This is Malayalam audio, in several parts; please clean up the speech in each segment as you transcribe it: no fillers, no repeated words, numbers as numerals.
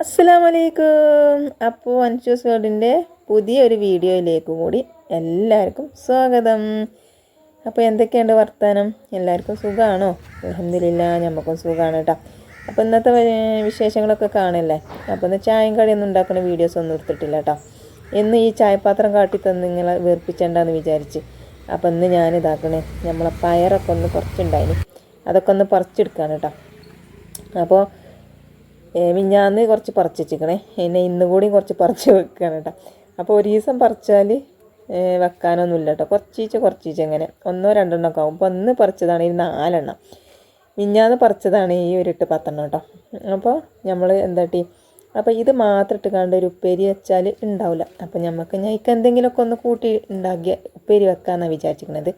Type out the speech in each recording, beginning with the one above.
അസ്സലാമലൈക്കും. അപ്പോൾ അൻഷൂസ് വേൾഡിൻ്റെ പുതിയൊരു വീഡിയോയിലേക്ക് കൂടി എല്ലാവർക്കും സ്വാഗതം. അപ്പോൾ എന്തൊക്കെയുണ്ട് വർത്താനം? എല്ലാവർക്കും സുഖമാണോ? അൽഹംദുലില്ലാഹ് നമുക്കും സുഖമാണ് കേട്ടോ. അപ്പോൾ ഇന്നത്തെ വിശേഷങ്ങളൊക്കെ കാണല്ലേ. അപ്പോൾ ഇന്ന് ചായയും കടിയൊന്നും ഉണ്ടാക്കുന്ന വീഡിയോസ് ഒന്നും എടുത്തിട്ടില്ല കേട്ടോ. ഇന്ന് ഈ ചായപാത്രം കാട്ടി തന്ന് നിങ്ങളെ വീർപ്പിച്ചണ്ടെന്ന് വിചാരിച്ച്. അപ്പോൾ ഇന്ന് ഞാനിതാക്കണേ നമ്മളെ പയറൊക്കെ ഒന്ന് കുറച്ചുണ്ടായിന്, അതൊക്കെ ഒന്ന് പറിച്ചെടുക്കാണ് കേട്ടോ. അപ്പോൾ മിഞ്ഞാന്ന് കുറച്ച് പറിച്ച് വെച്ചിക്കണേ, എന്നെ ഇന്ന് കൂടി കുറച്ച് പറിച്ച് വെക്കുകയാണ് കേട്ടോ. അപ്പോൾ ഒരു ദിവസം പറിച്ചാൽ വെക്കാനൊന്നുമില്ല കേട്ടോ. കുറച്ചീച്ച ഇങ്ങനെ ഒന്നോ രണ്ടെണ്ണമൊക്കെ ആവും. അപ്പോൾ ഒന്ന് പറിച്ചതാണ് ഈ 4 എണ്ണം, മിഞ്ഞാന്ന് പറിച്ചതാണ് ഈ ഒരു 8-10 എണ്ണം കേട്ടോ. അപ്പോൾ നമ്മൾ എന്താട്ടി, അപ്പോൾ ഇത് മാത്രം ഇട്ട് കണ്ട് ഒരു ഉപ്പേരി വെച്ചാൽ ഉണ്ടാവില്ല. അപ്പോൾ നമുക്ക് ഞങ്ങൾക്ക് എന്തെങ്കിലുമൊക്കെ ഒന്ന് കൂട്ടി ഉണ്ടാക്കിയ ഉപ്പേരി വെക്കാമെന്നാണ് വിചാരിച്ചിരിക്കണത്.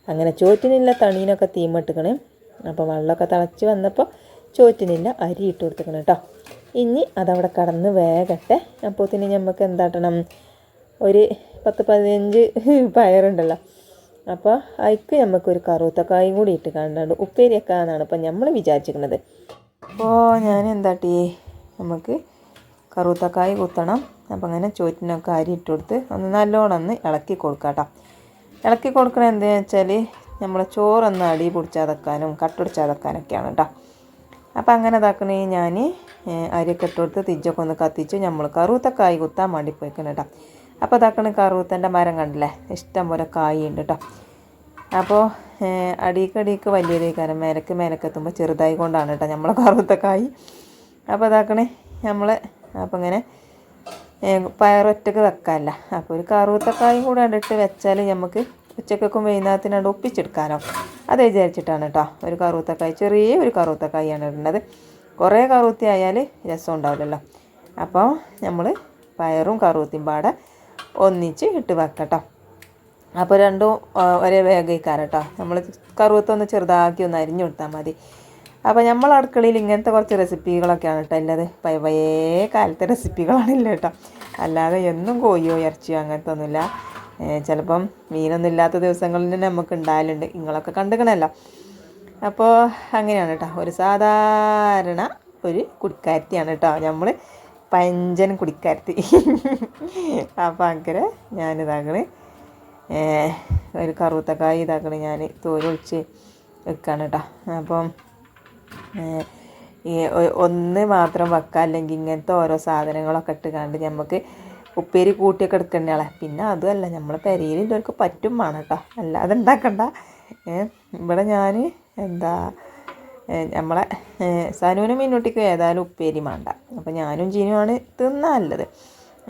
അങ്ങനെ ചോറ്റിനില്ല തണീനൊക്കെ തീമിട്ടിക്കണേ. അപ്പോൾ വെള്ളമൊക്കെ തിളച്ച് വന്നപ്പോൾ ചോറ്റിനില്ല അരി ഇട്ട് കൊടുത്തിക്കണം കേട്ടോ. ഇനി അതവിടെ കടന്ന് വേഗട്ടെ. അപ്പോഴത്തേന് നമുക്ക് എന്താട്ടണം, ഒരു 10-15 പയറുണ്ടല്ലോ. അപ്പോൾ അതിക്ക് നമുക്കൊരു കറുത്തക്കായും കൂടി ഇട്ട് കണ്ടാണ്ട് ഉപ്പേരി വെക്കാമെന്നാണ് ഇപ്പം നമ്മൾ വിചാരിച്ചിരിക്കുന്നത്. അപ്പോൾ ഞാൻ എന്താട്ടി, നമുക്ക് കറുത്തക്കായ് കുത്തണം. അപ്പോൾ അങ്ങനെ ചോറ്റിനൊക്കെ അരി ഇട്ട് കൊടുത്ത് ഒന്ന് നല്ലോണം ഒന്ന് ഇളക്കി കൊടുക്കാം കേട്ടോ. ഇളക്കി കൊടുക്കണത് എന്താണെന്ന് വെച്ചാൽ നമ്മളെ ചോറൊന്ന് അടി പിടിച്ചാതെക്കാനും കട്ടുപിടിച്ചാതെക്കാനൊക്കെയാണ് കേട്ടോ. അപ്പോൾ അങ്ങനെ ഇതാക്കണേ, ഞാൻ അരിയൊക്കെ ഇട്ട് കൊടുത്ത് തിരിച്ചൊക്കെ ഒന്ന് കത്തിച്ച് നമ്മൾ കറുത്തക്കായ് കുത്താൻ വേണ്ടി പോയിക്കണം കേട്ടോ. അപ്പോൾ ഇതാക്കണ കറുത്തൻ്റെ മരം കണ്ടില്ലേ, ഇഷ്ടം പോലെ കായ് ഉണ്ട് കേട്ടോ. അപ്പോൾ അടിക്ക് വലിയതേക്കാരം, മേലക്ക് എത്തുമ്പോൾ ചെറുതായി കൊണ്ടാണ് കേട്ടോ നമ്മളെ കറുത്തക്കായ്. അപ്പോൾ ഇതാക്കണേ നമ്മൾ, അപ്പോൾ ഇങ്ങനെ പയറൊറ്റക്ക് വെക്കാമല്ല. അപ്പോൾ ഒരു കറുത്തക്കായും കൂടെ കണ്ടിട്ട് വെച്ചാൽ നമുക്ക് ഉച്ചക്കും വൈകുന്നേരത്തിനാണ്ട് ഒപ്പിച്ചെടുക്കാനോ, അത് വിചാരിച്ചിട്ടാണ് കേട്ടോ. ഒരു കറുത്തക്കായ്, ചെറിയ ഒരു കറുത്തക്കായാണ് ഇടുന്നത്. കുറേ കറുത്തി ആയാൽ രസം ഉണ്ടാവില്ലല്ലോ. അപ്പോൾ നമ്മൾ പയറും കറുത്തിയും പാടെ ഒന്നിച്ച് ഇട്ട് വെക്കട്ടോ. അപ്പോൾ രണ്ടും ഒരേ വേഗയിക്കാരം കേട്ടോ. നമ്മൾ കറുത്തൊന്ന് ചെറുതാക്കി ഒന്ന് അരിഞ്ഞു കൊടുത്താൽ മതി. അപ്പോൾ നമ്മൾ അടുക്കളയിൽ ഇങ്ങനത്തെ കുറച്ച് റെസിപ്പികളൊക്കെയാണ് കേട്ടോ ഉള്ളത്. പഴയ കാലത്തെ റെസിപ്പികളാണില്ല കേട്ടോ. അല്ലാതെ എന്നും കോഴിയോ ഇറച്ചിയോ അങ്ങനത്തെ ഒന്നുമില്ല. ചിലപ്പം മീനൊന്നും ഇല്ലാത്ത ദിവസങ്ങളിൽ തന്നെ നമുക്ക് ഉണ്ടായാലുണ്ട്, നിങ്ങളൊക്കെ കണ്ടുകണല്ലോ. അപ്പോൾ അങ്ങനെയാണ് കേട്ടോ. ഒരു സാധാരണ ഒരു കുടിക്കാരത്തിയാണ് കേട്ടോ നമ്മൾ, പഞ്ചൻ കുടിക്കാരത്തി. അപ്പോൾ അങ്ങനെ ഞാനിതാക്കണേ ഒരു കറുത്തക്കായ് ഇതാക്കണേ ഞാൻ തോലൊഴിച്ച് വെക്കാണ് കേട്ടോ. അപ്പം ഒന്ന് മാത്രം വെക്കാം, അല്ലെങ്കിൽ ഇങ്ങനത്തെ ഓരോ സാധനങ്ങളൊക്കെ ഇട്ട് കണ്ട് നമുക്ക് ഉപ്പേരി കൂട്ടിയൊക്കെ എടുക്കണ്ടയാളെ. പിന്നെ അതുമല്ല, നമ്മളെ പെരയിലുള്ളവർക്ക് പറ്റും വേണം കേട്ടോ, അല്ലാതെ ഉണ്ടാക്കണ്ട. ഇവിടെ ഞാൻ എന്താ നമ്മളെ സനുവിനും മീനൂട്ടിക്കും ഏതായാലും ഉപ്പേരി വേണ്ട. അപ്പോൾ ഞാനും ജീനുമാണ് തിന്നാൻ നല്ലത്.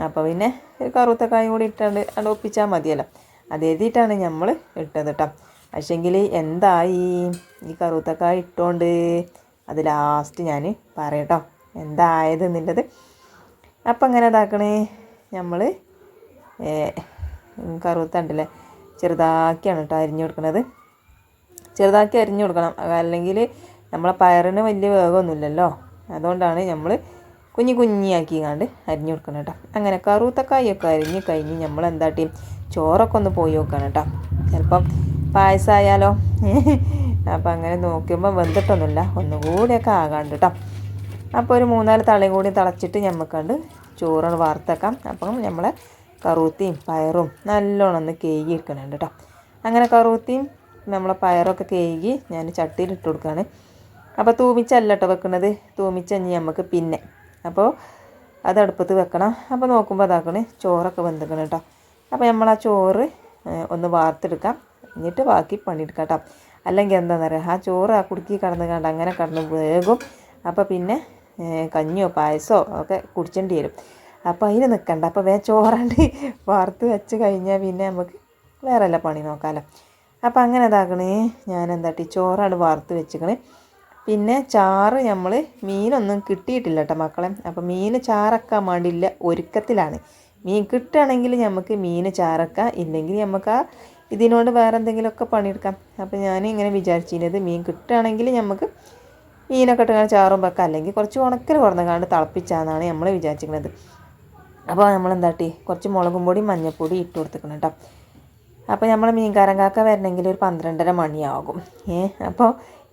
അപ്പോൾ പിന്നെ ഒരു കറുത്തക്കായും കൂടി ഇട്ടാണ്ട് അത് ഒപ്പിച്ചാൽ മതിയല്ലോ. അത് എഴുതിയിട്ടാണ് നമ്മൾ ഇട്ടത് കേട്ടോ. പക്ഷേങ്കിൽ എന്തായി ഈ കറുത്തക്കായ ഇട്ടുകൊണ്ട്, അത് ലാസ്റ്റ് ഞാൻ പറയട്ടോ എന്തായത് എന്നുള്ളത്. അപ്പം അങ്ങനെ ഇതാക്കണേ, നമ്മൾ കറുത്തണ്ടല്ലേ ചെറുതാക്കിയാണ് കേട്ടോ അരിഞ്ഞു കൊടുക്കുന്നത്. ചെറുതാക്കി അരിഞ്ഞു കൊടുക്കണം, അല്ലെങ്കിൽ നമ്മളെ പയറിന് വലിയ വേഗമൊന്നുമില്ലല്ലോ. അതുകൊണ്ടാണ് നമ്മൾ കുഞ്ഞിയാക്കി കണ്ട് അരിഞ്ഞു കൊടുക്കണം കേട്ടോ. അങ്ങനെ കറുത്തക്കായൊക്കെ അരിഞ്ഞ് കഴിഞ്ഞ് നമ്മൾ എന്താട്ടി ചോറൊക്കെ ഒന്ന് പോയി നോക്കണം കേട്ടോ. ചിലപ്പം പായസമായാലോ. അപ്പം അങ്ങനെ നോക്കുമ്പോൾ വെന്തിട്ടൊന്നുമില്ല, ഒന്നുകൂടിയൊക്കെ ആകാണ്ട് കേട്ടോ. അപ്പോൾ ഒരു 3-4 തളയും കൂടി തിളച്ചിട്ട് നമുക്കണ്ട് ചോറ് വാർത്തെക്കാം. അപ്പം നമ്മളെ കറുത്തിയും പയറും നല്ലോണം ഒന്ന് കേകി എടുക്കണുണ്ട് കേട്ടോ. അങ്ങനെ കറുത്തിയും നമ്മളെ പയറൊക്കെ കേകി ഞാൻ ചട്ടിയിൽ ഇട്ട് കൊടുക്കുകയാണ്. അപ്പോൾ തൂമിച്ചല്ല കേട്ടോ വെക്കുന്നത്, തൂമിച്ചഞ്ഞ് നമുക്ക് പിന്നെ. അപ്പോൾ അത് അടുപ്പത്ത് വെക്കണം. അപ്പോൾ നോക്കുമ്പോൾ അതാക്കണേ ചോറൊക്കെ വെന്തിക്കണം കേട്ടോ. അപ്പോൾ നമ്മൾ ആ ചോറ് ഒന്ന് വാർത്തെടുക്കാം, എന്നിട്ട് ബാക്കി പണിയെടുക്കാം കേട്ടോ. അല്ലെങ്കിൽ എന്താണെന്ന് പറയുക, ആ ചോറ് ആ കുടുക്കി കടന്ന് അങ്ങനെ കടന്ന് വേഗം. അപ്പോൾ പിന്നെ കഞ്ഞിയോ പായസമോ ഒക്കെ കുടിച്ചേണ്ടി വരും. അപ്പോൾ അതിന് നിൽക്കണ്ട. അപ്പോൾ ചോറാണ്ട് വാർത്ത് വെച്ച് കഴിഞ്ഞാൽ പിന്നെ നമുക്ക് വേറെ എല്ലാ പണി നോക്കാമല്ലോ. അപ്പോൾ അങ്ങനെ ഇതാക്കണേ, ഞാൻ എന്താട്ടി ചോറാണ് വാർത്ത് വെച്ചിക്കണേ. പിന്നെ ചാറ് നമ്മൾ മീനൊന്നും കിട്ടിയിട്ടില്ല കേട്ടോ മക്കളെ. അപ്പോൾ മീൻ ചാറക്കാൻ വേണ്ടിയില്ല ഒരുക്കത്തിലാണ്. മീൻ കിട്ടുകയാണെങ്കിൽ നമുക്ക് മീൻ ചാറക്കാം, ഇല്ലെങ്കിൽ നമുക്ക് ഇതിനോട് വേറെ എന്തെങ്കിലുമൊക്കെ പണിയെടുക്കാം. അപ്പോൾ ഞാൻ ഇങ്ങനെ വിചാരിച്ചിരുന്നത്, മീൻ കിട്ടുകയാണെങ്കിൽ നമുക്ക് മീനൊക്കെ ഇട്ട് ചാറും വെക്കാം, അല്ലെങ്കിൽ കുറച്ച് ഉണക്കൽ കുറഞ്ഞാണ്ട് തിളപ്പിച്ചാന്നാണ് നമ്മൾ വിചാരിച്ചിരിക്കുന്നത്. അപ്പോൾ നമ്മൾ എന്താട്ടി കുറച്ച് മുളകും പൊടി മഞ്ഞൾപ്പൊടി ഇട്ട് കൊടുത്തിക്കണം കേട്ടോ. അപ്പോൾ നമ്മൾ മീൻകാരൻ കാക്ക വരണമെങ്കിൽ ഒരു 12:30 മണിയാകും. അപ്പോൾ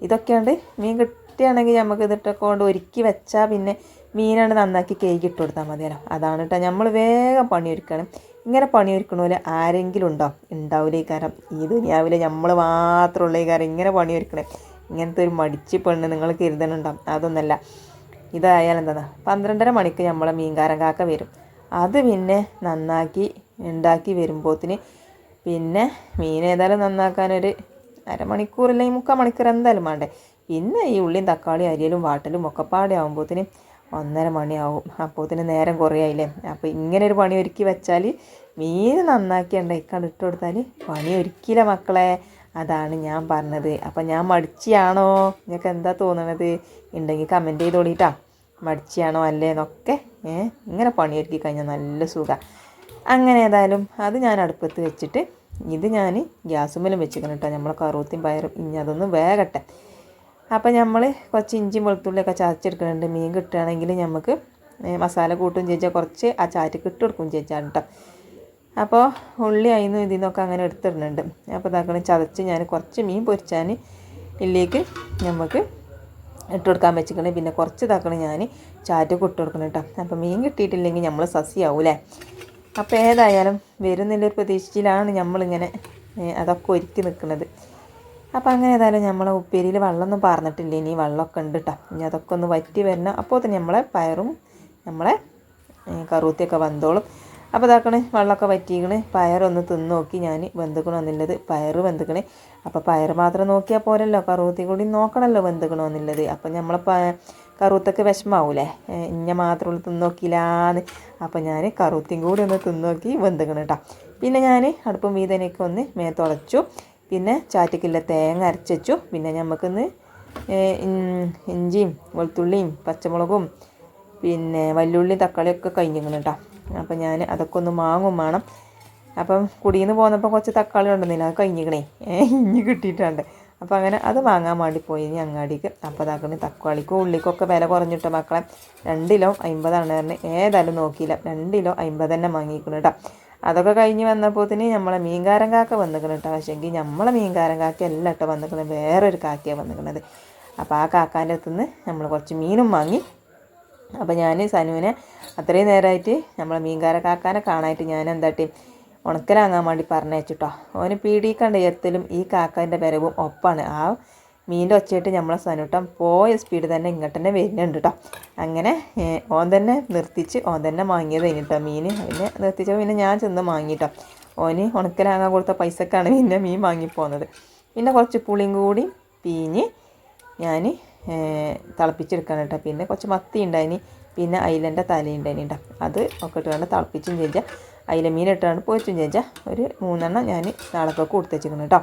ഇതൊക്കെയുണ്ട്. മീൻ കിട്ടുകയാണെങ്കിൽ നമുക്ക് ഇതിട്ടൊക്കെ കൊണ്ട് ഒരുക്കി വെച്ചാൽ പിന്നെ മീനാണ് നന്നാക്കി കേക്ക് ഇട്ട് കൊടുത്താൽ മതിയല്ലോ. അതാണ് കേട്ടോ നമ്മൾ വേഗം പണിയൊരുക്കണം. ഇങ്ങനെ പണിയൊരുക്കണ പോലെ ആരെങ്കിലും ഉണ്ടോ? ഉണ്ടാവില്ല. ഈ കാരണം ഈ ദുനിയാവിലെ നമ്മൾ മാത്രമുള്ള ഈ കാരണം ഇങ്ങനെ പണിയൊരുക്കണേ. ഇങ്ങനത്തെ ഒരു മടിച്ച് പെണ്ണ് നിങ്ങൾ കരുതണുണ്ടാവും. അതൊന്നല്ല. ഇതായാലും എന്താ 12:30 മണിക്ക് നമ്മളെ മീൻകാരൻ കാക്ക വരും. അത് പിന്നെ നന്നാക്കി ഉണ്ടാക്കി വരുമ്പോഴത്തിന് പിന്നെ മീൻ ഏതായാലും നന്നാക്കാനൊരു അരമണിക്കൂർ അല്ലെങ്കിൽ 3/4 മണിക്കൂർ എന്തായാലും വേണ്ടേ. പിന്നെ ഈ ഉള്ളിയും തക്കാളിയും അരിയലും വാട്ടലും ഒക്കെ പാടെ ആകുമ്പോഴത്തിന് 1:30 മണിയാവും. അപ്പോഴത്തിന് നേരം കുറേ ആയില്ലേ. അപ്പോൾ ഇങ്ങനെ ഒരു പണി ഒരുക്കി വെച്ചാൽ മീൻ നന്നാക്കി ഉണ്ടായിക്കാണ്ട് ഇട്ട് കൊടുത്താൽ പണി ഒരുക്കില്ല മക്കളെ. അതാണ് ഞാൻ പറഞ്ഞത്. അപ്പം ഞാൻ മടിച്ചിയാണോ? നിങ്ങൾക്ക് എന്താ തോന്നണത്? ഉണ്ടെങ്കിൽ കമൻറ്റ് ചെയ്ത് തോളിയിട്ടാ. മടിച്ചിയാണോ അല്ലേന്നൊക്കെ. ഇങ്ങനെ പണിയൊരുക്കി കഴിഞ്ഞാൽ നല്ല സുഖമാണ്. അങ്ങനെ ഏതായാലും അത് ഞാൻ അടുപ്പത്ത് വെച്ചിട്ട് ഇത് ഞാൻ ഗ്യാസുമ്മലും വെച്ചിരിക്കണം കേട്ടോ. നമ്മളെ കറുവത്തിയും പയറും ഇനി അതൊന്ന് വേകട്ടെ. അപ്പം നമ്മൾ കുറച്ച് ഇഞ്ചിയും വെളുത്തുള്ളിയൊക്കെ ചതച്ചെടുക്കുന്നുണ്ട്. മീൻ കിട്ടുകയാണെങ്കിൽ നമുക്ക് മസാല കൂട്ടും ചേച്ചാൽ കുറച്ച് ആ ചാറ്റക്ക് ഇട്ട് കൊടുക്കും ചേച്ചാൽ കേട്ടോ. അപ്പോൾ ഉള്ളി അതിന്ന് ഇതിൽ നിന്നൊക്കെ അങ്ങനെ എടുത്തിടുന്നുണ്ട്. അപ്പോൾ ഇതാക്കണം ചതച്ച് ഞാൻ കുറച്ച് മീൻ പൊരിച്ചാൽ ഇതിലേക്ക് നമുക്ക് ഇട്ട് കൊടുക്കാൻ വെച്ചിരിക്കണം. പിന്നെ കുറച്ച് ഇതാക്കണം ഞാൻ ചാറ്റക്ക് ഇട്ട് കൊടുക്കണം കേട്ടോ. അപ്പോൾ മീൻ കിട്ടിയിട്ടില്ലെങ്കിൽ നമ്മൾ സസ്യാവൂലേ. അപ്പോൾ ഏതായാലും വരുന്നില്ലൊരു പ്രതീക്ഷയിലാണ് നമ്മളിങ്ങനെ അതൊക്കെ ഒരുക്കി നിൽക്കുന്നത്. അപ്പോൾ അങ്ങനെ ഏതായാലും നമ്മളെ ഉപ്പേരിയിൽ വെള്ളമൊന്നും പറഞ്ഞിട്ടില്ല. ഇനി വെള്ളമൊക്കെ ഉണ്ട് കേട്ടോ. ഇനി അതൊക്കെ ഒന്ന് വറ്റി വരണം. അപ്പോൾ തന്നെ നമ്മളെ പയറും നമ്മളെ കറുവത്തിയൊക്കെ വെന്തോളും. അപ്പോൾ ഇതാക്കണേ വെള്ളമൊക്കെ വറ്റിക്കണേ. പയറൊന്ന് തിന്ന് നോക്കി ഞാൻ വെന്തുക്കണമെന്നുള്ളത്. പയറ് വെന്തുക്കണേ. അപ്പോൾ പയർ മാത്രം നോക്കിയാൽ പോരല്ലോ, കറുവത്തി കൂടി നോക്കണമല്ലോ വെന്തുക്കണമെന്നുള്ളത്. അപ്പം നമ്മളെ കറുവത്തൊക്കെ വിഷമാവൂലേ, ഇഞ്ഞ മാത്രമുള്ള തിന്ന് നോക്കിയില്ലാന്ന്. അപ്പോൾ ഞാൻ കറുവത്തിയും കൂടി ഒന്ന് തിന്ന് നോക്കി വെന്തുക്കണം കേട്ടോ. പിന്നെ ഞാൻ അടുപ്പും വീതനയൊക്കെ ഒന്ന് മേത്തുടച്ചു. പിന്നെ ചാറ്റക്കില്ല തേങ്ങ അരച്ചു വെച്ചു. പിന്നെ നമുക്കൊന്ന് ഇഞ്ചിയും വെളുത്തുള്ളിയും പച്ചമുളകും പിന്നെ വല്ലുള്ളിയും തക്കാളിയൊക്കെ കഴിഞ്ഞിരിക്കണം കേട്ടോ. അപ്പം ഞാൻ അതൊക്കെ ഒന്ന് മാങ്ങും വേണം. അപ്പം കുടിയിൽ നിന്ന് പോന്നപ്പോൾ കുറച്ച് തക്കാളി ഉണ്ടെന്നില്ല, അത് കഴിഞ്ഞിക്കണേ ഇഞ്ഞി കിട്ടിയിട്ടുണ്ട്. അപ്പോൾ അങ്ങനെ അത് വാങ്ങാൻ വേണ്ടി പോയി ഇനി അങ്ങാടിക്ക്. അപ്പോൾ അതാക്കണേ തക്കാളിക്കും ഉള്ളിക്കൊക്കെ വില കുറഞ്ഞിട്ടോ മക്കളെ. 2 കിലോ 50 പറഞ്ഞ് ഏതായാലും നോക്കിയില്ല. 2 കിലോ 50 തന്നെ വാങ്ങിക്കണം കേട്ടോ. അതൊക്കെ കഴിഞ്ഞ് വന്നപ്പോഴത്തേന് നമ്മളെ മീൻകാരൻ കാക്ക വന്നിക്കണം കേട്ടോ. പക്ഷേ എങ്കിൽ നമ്മളെ മീൻകാരൻ കാക്ക എല്ലാം കേട്ടോ വന്നിക്കണത്, വേറൊരു കാക്കയാണ് വന്നിക്കണത്. അപ്പോൾ ആ കാക്കാൻ്റെ അടുത്തുനിന്ന് നമ്മൾ കുറച്ച് മീനും വാങ്ങി. അപ്പോൾ ഞാൻ സനുവിനെ അത്രയും നേരമായിട്ട് നമ്മളെ മീൻകാര കാക്കാനെ കാണാനായിട്ട് ഞാൻ എന്താട്ടി ഉണക്കലാങ്ങാൻ വേണ്ടി പറഞ്ഞയച്ചിട്ടോ. ഓന് പീടിക്കണ്ട് എത്തലും ഈ കാക്കാൻ്റെ വരവും ഒപ്പാണ്. ആ മീൻ്റെ ഒച്ചയായിട്ട് നമ്മളെ സനുട്ടം പോയ സ്പീഡ് തന്നെ ഇങ്ങോട്ട് തന്നെ വരുന്നുണ്ട് കേട്ടോ. അങ്ങനെ ഓൻ തന്നെ നിർത്തിച്ച് ഓൻ തന്നെ വാങ്ങിയത് കഴിഞ്ഞിട്ടോ മീൻ. പിന്നെ നിർത്തിച്ചപ്പോൾ പിന്നെ ഞാൻ ചെന്ന് വാങ്ങിയിട്ടോ. ഓന് ഉണക്കലാങ്ങാൻ കൊടുത്ത പൈസക്കാണ് പിന്നെ മീൻ വാങ്ങിപ്പോകുന്നത്. പിന്നെ കുറച്ച് പുളിയും കൂടി പീഞ്ഞ് ഞാൻ തിളപ്പിച്ചെടുക്കാൻ കേട്ടോ. പിന്നെ കുറച്ച് മത്തി ഉണ്ടായിന്, പിന്നെ അയിലൻ്റെ തലയുണ്ടായിന് കേട്ടോ. അത് ഒക്കെ ഇട്ടുകൊണ്ട് തിളപ്പിച്ചും ചേച്ചാൽ അയില മീൻ ഇട്ടുകൊണ്ട് പൊരിച്ചും ചേച്ചാൽ ഒരു 3 എണ്ണം ഞാൻ നാളെക്കൊക്കെ കൊടുത്ത് വെച്ചിരിക്കണം കേട്ടോ.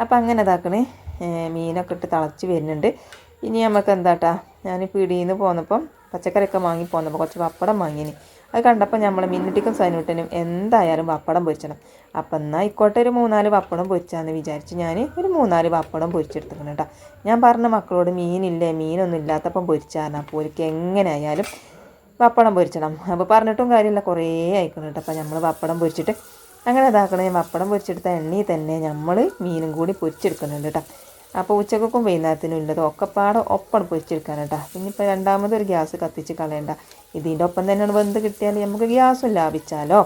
അപ്പോൾ അങ്ങനെ ഇതാക്കണേ മീനൊക്കെ ഇട്ട് തിളച്ച് വരുന്നുണ്ട്. ഇനി നമുക്ക് എന്താട്ടാ, ഞാൻ പീടിയിൽ നിന്ന് പോന്നപ്പം പച്ചക്കറിയൊക്കെ വാങ്ങി പോന്നപ്പോൾ കുറച്ച് പപ്പടം വാങ്ങിന്. അത് കണ്ടപ്പോൾ നമ്മൾ മിന്നിട്ടിക്കും സനുട്ടനും എന്തായാലും പപ്പടം പൊരിച്ചണം. അപ്പം എന്നാൽ ആയിക്കോട്ടെ ഒരു 3-4 പപ്പടം പൊരിച്ചാന്ന് വിചാരിച്ച് ഞാൻ ഒരു 3-4 പപ്പടം പൊരിച്ചെടുത്തിക്കണം കേട്ടോ. ഞാൻ പറഞ്ഞ മക്കളോട് മീനില്ലേ, മീനൊന്നും ഇല്ലാത്തപ്പം പൊരിച്ചാരണം. അപ്പോൾ ഒരിക്കൽ എങ്ങനെ ആയാലും പപ്പടം പൊരിച്ചണം. അപ്പോൾ പറഞ്ഞിട്ടും കാര്യമില്ല, കുറേ ആയിക്കണം കേട്ടോ. അപ്പോൾ നമ്മൾ പപ്പടം പൊരിച്ചിട്ട് അങ്ങനെ ഇതാക്കണേ. പപ്പടം പൊരിച്ചെടുത്ത എണ്ണയിൽ തന്നെ നമ്മൾ മീനും കൂടി പൊരിച്ചെടുക്കുന്നുണ്ട് കേട്ടോ. അപ്പോൾ ഉച്ചക്കും വൈകുന്നേരത്തിനും ഉള്ളത് ഒക്കെപ്പാടെ ഒപ്പം പൊരിച്ചെടുക്കാൻ കേട്ടോ. പിന്നിപ്പോൾ രണ്ടാമതൊരു ഗ്യാസ് കത്തിച്ച് കളയണ്ട. ഇതിൻ്റെ ഒപ്പം തന്നെയാണ് വെന്ത് കിട്ടിയാൽ നമുക്ക് ഗ്യാസും ലാഭിച്ചാലോ.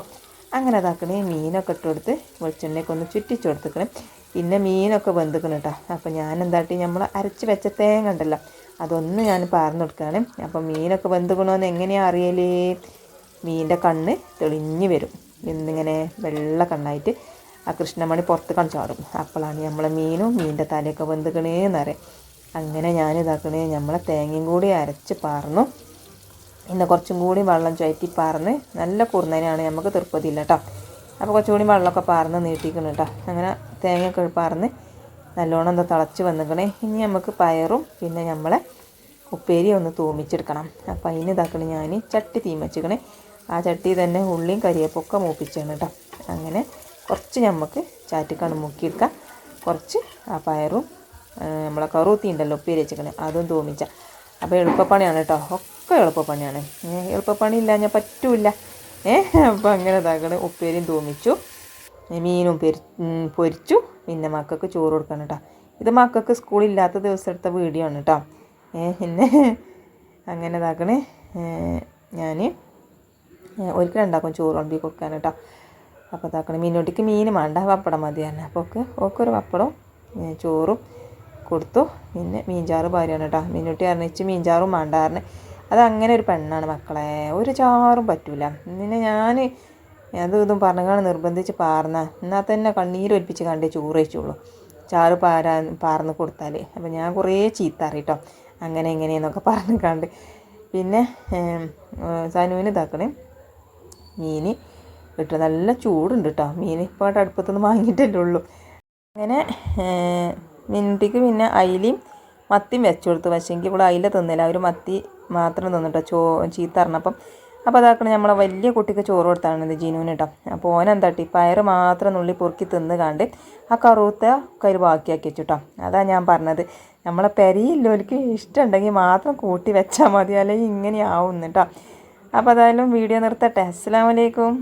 അങ്ങനെ ഇതാക്കണേ. മീനൊക്കെ ഇട്ട് കൊടുത്ത് വെളിച്ചെണ്ണയൊക്കെ ഒന്ന് ചുറ്റിച്ച് കൊടുത്തിക്കണം. പിന്നെ മീനൊക്കെ വെന്തിക്കണം കേട്ടോ. അപ്പോൾ ഞാൻ എന്താട്ടി നമ്മൾ അരച്ച് വെച്ച തേങ്ങ ഉണ്ടല്ലോ അതൊന്ന് ഞാൻ പാർന്ന് കൊടുക്കുകയാണ്. അപ്പോൾ മീനൊക്കെ വെന്തുക്കണമെന്ന് എങ്ങനെയാണ് അറിയല്? മീനിൻ്റെ കണ്ണ് തെളിഞ്ഞ് വരും. എന്നിങ്ങനെ വെള്ള കണ്ണായിട്ട് ആ കൃഷ്ണമണി പുറത്ത് കണിച്ചാടും. അപ്പോഴാണ് നമ്മളെ മീനും മീനിൻ്റെ തലയൊക്കെ വെന്തുക്കണേന്ന് അറിയാം. അങ്ങനെ ഞാനിതാക്കണേ നമ്മളെ തേങ്ങയും കൂടി അരച്ച് പാർന്നു. പിന്നെ കുറച്ചും കൂടി വെള്ളം ചുറ്റി പാർന്ന് നല്ല കുറുന്നതിനാണ് നമുക്ക് തൃപ്പതിയില്ല കേട്ടോ. അപ്പോൾ കുറച്ചും കൂടി വെള്ളമൊക്കെ പാർന്ന് നീട്ടിക്കണം കേട്ടോ. അങ്ങനെ തേങ്ങയൊക്കെ പാർന്ന് നല്ലോണം എന്താ തിളച്ച് വന്നിക്കണേ. ഇനി നമുക്ക് പയറും പിന്നെ നമ്മളെ ഉപ്പേരി ഒന്ന് തൂമിച്ചെടുക്കണം. അപ്പോൾ അതിന് ഇതാക്കണേ ഞാൻ ചട്ടി തീ വെച്ചിക്കണേ. ആ ചട്ടി തന്നെ ഉള്ളിയും കരിയേപ്പൊക്കെ മൂപ്പിച്ചാണ് കേട്ടോ. അങ്ങനെ കുറച്ച് നമുക്ക് ചാറ്റിക്കാണ് മുക്കിയെടുക്കാം. കുറച്ച് ആ പയറും നമ്മളെ കറുവത്തി ഉണ്ടല്ലോ ഉപ്പേരി വെച്ചിക്കണേ അതും തൂമിച്ച. അപ്പോൾ എളുപ്പപ്പണിയാണ് കേട്ടോ, ഒക്കെ എളുപ്പപ്പണിയാണ്. എളുപ്പപ്പണി ഇല്ലാഞ്ഞാൽ പറ്റൂല. അപ്പോൾ അങ്ങനെ ഇതാക്കണേ. ഉപ്പേരിയും തൂമിച്ചു, മീനും പൊരിച്ചു. പിന്നെ മക്കൾക്ക് ചോറ് കൊടുക്കണം കേട്ടോ. ഇത് മക്കൾക്ക് സ്കൂളില്ലാത്ത ദിവസം എടുത്ത വീഡിയോ ആണ് കേട്ടോ. പിന്നെ അങ്ങനെ ഇതാക്കണേ. ഞാൻ ഒരിക്കലും ഉണ്ടാക്കും ചോറ് വിളമ്പി കൊടുക്കാൻ കേട്ടോ. അപ്പോൾ ഇതാക്കണം മീനുട്ടിക്ക് മീൻ വേണ്ട പപ്പടം മതി തന്നെ. അപ്പോൾ ഓക്കൊരു പപ്പടവും ചോറും കൊടുത്തു. പിന്നെ മീൻചാറ് ഭാര്യയാണ് കേട്ടോ. മീനുട്ടി അറിഞ്ഞിച്ച് മീൻചാറും വേണ്ടാറിന്. അതങ്ങനെ ഒരു പെണ്ണാണ് മക്കളെ, ഒരു ചാറും പറ്റൂല. പിന്നെ ഞാൻ അതും പറഞ്ഞാണ് നിർബന്ധിച്ച് പാർന്ന എന്നാൽ തന്നെ കണ്ണീരൊലിപ്പിച്ച് കണ്ടേ ചോറ് വെച്ചുള്ളൂ ചാറ് പാർന്ന് കൊടുത്താൽ. അപ്പോൾ ഞാൻ കുറേ ചീത്ത അറിയിട്ടോ അങ്ങനെ എങ്ങനെയെന്നൊക്കെ പറഞ്ഞ് കണ്ട്. പിന്നെ സനുവിന് ഇതാക്കണേ മീൻ ഇട്ട് നല്ല ചൂടുണ്ട് കേട്ടോ. മീൻ ഇപ്പോൾ അടുപ്പത്തുനിന്ന് വാങ്ങിയിട്ടല്ലേ ഉള്ളൂ. അങ്ങനെ മിനിറ്റിക്ക് പിന്നെ അയിലയും മത്തിയും വെച്ചു കൊടുത്തു. പക്ഷേങ്കിൽ ഇവിടെ അയില തിന്നില്ല, അവർ മത്തി മാത്രം തിന്നിട്ടോ ചീത്ത അറിഞ്ഞപ്പം. അപ്പോൾ അതാക്കണം നമ്മളെ വലിയ കുട്ടിക്ക് ചോറ് കൊടുത്താണ് ഇത് ജീനുവിന് കേട്ടോ. അപ്പോൾ ഓനെന്താട്ടി പയറ് മാത്രം നുള്ളി പൊറുക്കി തിന്ന് കണ്ട് ആ കറുത്ത കയ്യിൽ ബാക്കിയാക്കി വെച്ചിട്ടോ. അതാണ് ഞാൻ പറഞ്ഞത്, നമ്മളെ പെരിയില്ലോർക്ക് ഇഷ്ടമുണ്ടെങ്കിൽ മാത്രം കൂട്ടി വെച്ചാൽ മതി, അല്ലെങ്കിൽ ഇങ്ങനെയാവും കേട്ടോ. അപ്പോൾ അതായാലും വീഡിയോ നിർത്തട്ടെ. അസ്സലാമു അലൈക്കും.